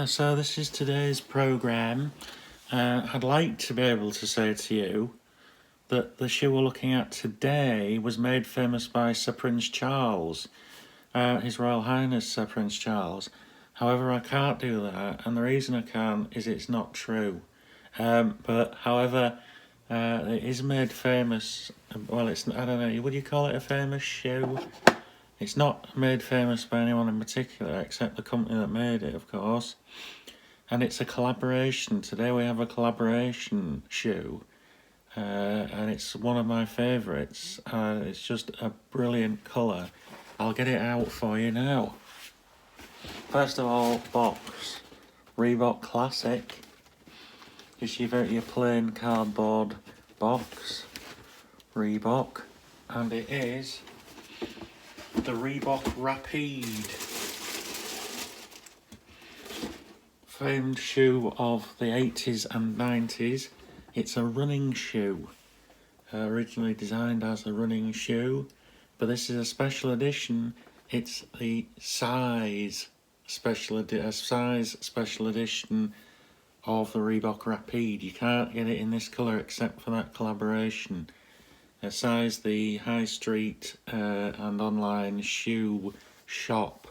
Yeah, so this is today's programme. I'd like to be able to say to you that the shoe we're looking at today was made famous by Sir Prince Charles, His Royal Highness Sir Prince Charles. However, I can't do that, and the reason I can't is it's not true. However, it is made famous. Well, I don't know, would you call it a famous shoe? It's not made famous by anyone in particular, except the company that made it, of course. And it's a collaboration. Today we have a collaboration shoe, and it's one of my favourites. It's just a brilliant colour. I'll get it out for you now. First of all, box. Reebok Classic. Just your plain cardboard box. Reebok. And it is the Reebok Rapide. Famed shoe of the 80s and 90s. It's a running shoe. Originally designed as a running shoe, but this is a special edition. It's the size special edition of the Reebok Rapide. You can't get it in this colour except for that collaboration. Size the high street and online shoe shop.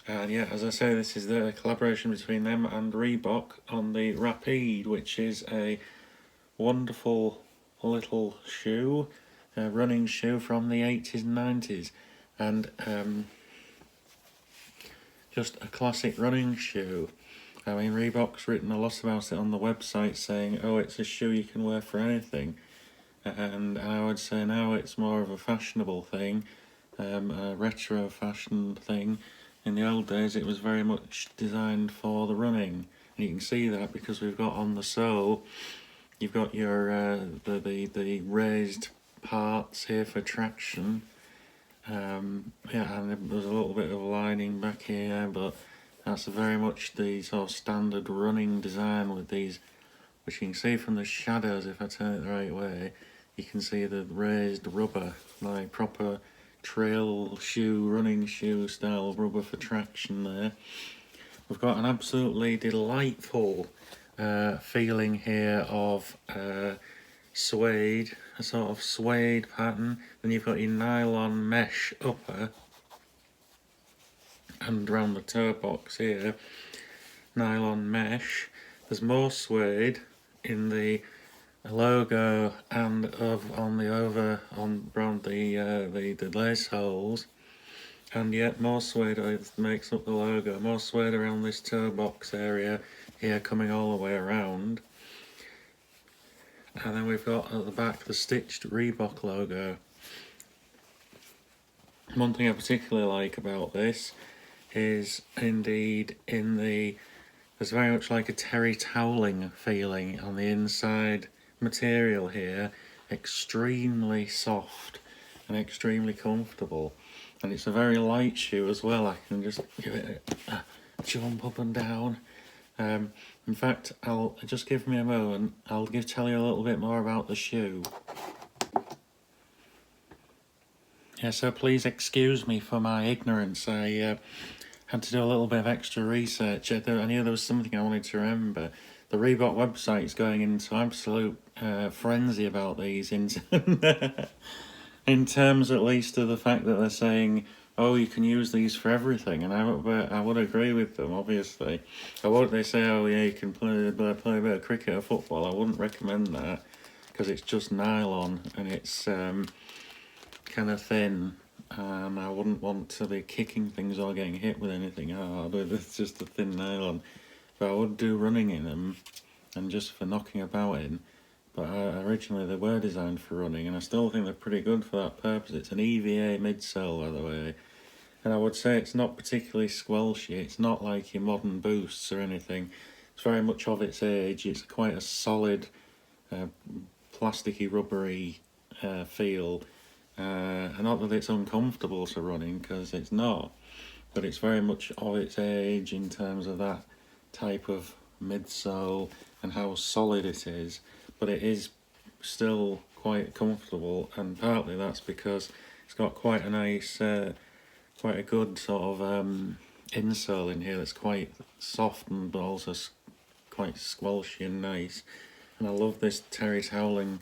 And yeah, as I say, this is the collaboration between them and Reebok on the Rapide, which is a wonderful little shoe, a running shoe from the 80s and 90s. And just a classic running shoe. I mean, Reebok's written a lot about it on the website, saying, oh, it's a shoe you can wear for anything. And I would say now it's more of a fashionable thing, a retro fashion thing. In the old days it was very much designed for the running. And you can see that because we've got on the sole, you've got your the raised parts here for traction. And there's a little bit of lining back here, but that's very much the sort of standard running design with these, which you can see from the shadows. If I turn it the right way, you can see the raised rubber, like proper trail shoe, running shoe style rubber for traction there. We've got an absolutely delightful feeling here of suede, a sort of suede pattern. Then you've got your nylon mesh upper, and around the toe box here, nylon mesh. There's more suede in the logo and around the lace holes, and yet more suede makes up the logo. More suede around this toe box area here, coming all the way around. And then we've got at the back the stitched Reebok logo. One thing I particularly like about this is indeed there's very much like a terry toweling feeling on the inside material here. Extremely soft and extremely comfortable, and it's a very light shoe as well. I can just give it a jump up and down. In fact, just give me a moment. I'll tell you a little bit more about the shoe. Yeah, so please excuse me for my ignorance. I had to do a little bit of extra research. I knew there was something I wanted to remember. The Reebok website is going into absolute frenzy about these in terms at least of the fact that they're saying, oh, you can use these for everything, and I would agree with them, obviously. They say, oh yeah, you can play a bit of cricket or football. I wouldn't recommend that, because it's just nylon, and it's kind of thin, and I wouldn't want to be kicking things or getting hit with anything hard. It's just a thin nylon. But I would do running in them, and just for knocking about in. But originally they were designed for running, and I still think they're pretty good for that purpose. It's an EVA midsole, by the way. And I would say it's not particularly squelchy. It's not like your modern Boosts or anything. It's very much of its age. It's quite a solid, plasticky, rubbery feel. And not that it's uncomfortable to running, because it's not. But it's very much of its age in terms of that type of midsole and how solid it is. But it is still quite comfortable, and partly that's because it's got quite a nice, quite a good sort of insole in here that's quite soft and but also quite squelchy and nice. And I love this Terry's Howling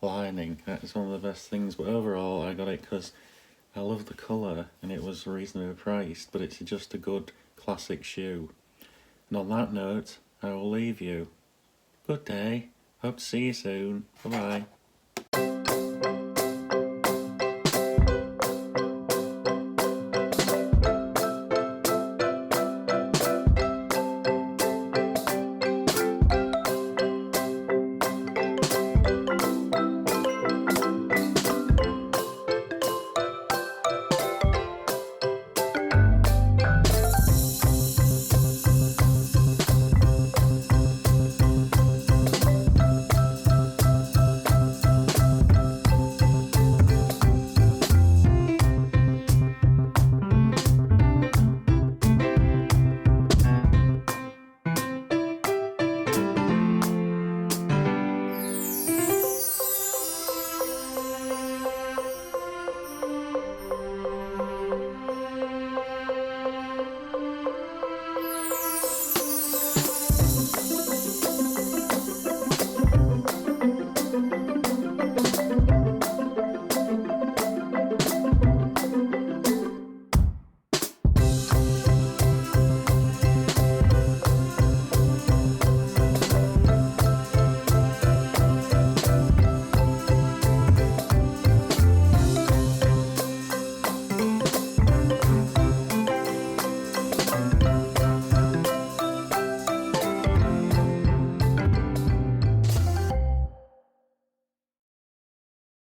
lining. That's one of the best things. But overall, I got it because I love the colour and it was reasonably priced. But it's just a good classic shoe. And on that note, I will leave you. Good day. Hope to see you soon. Bye bye.